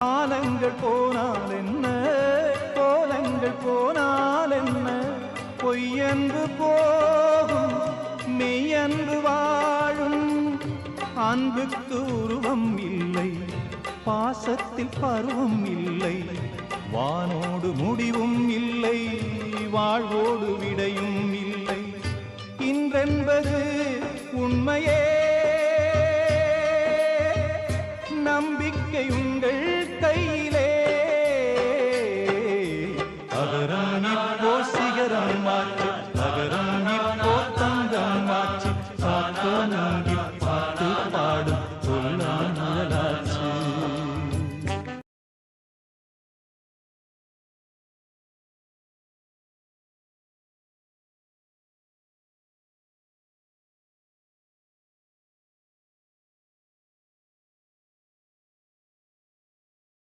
காலங்கள் போனால் என்ன, கோலங்கள் போனால் என்ன, பொய்யன்பு போகும் மெய்யன்பு வாழும். அன்புக்கு உருவம் இல்லை, பாசத்தில் பருவம் இல்லை, வானோடு முடிவும் இல்லை, வாழ்வோடு விடையும் இல்லை. இன்றென்பது உண்மையே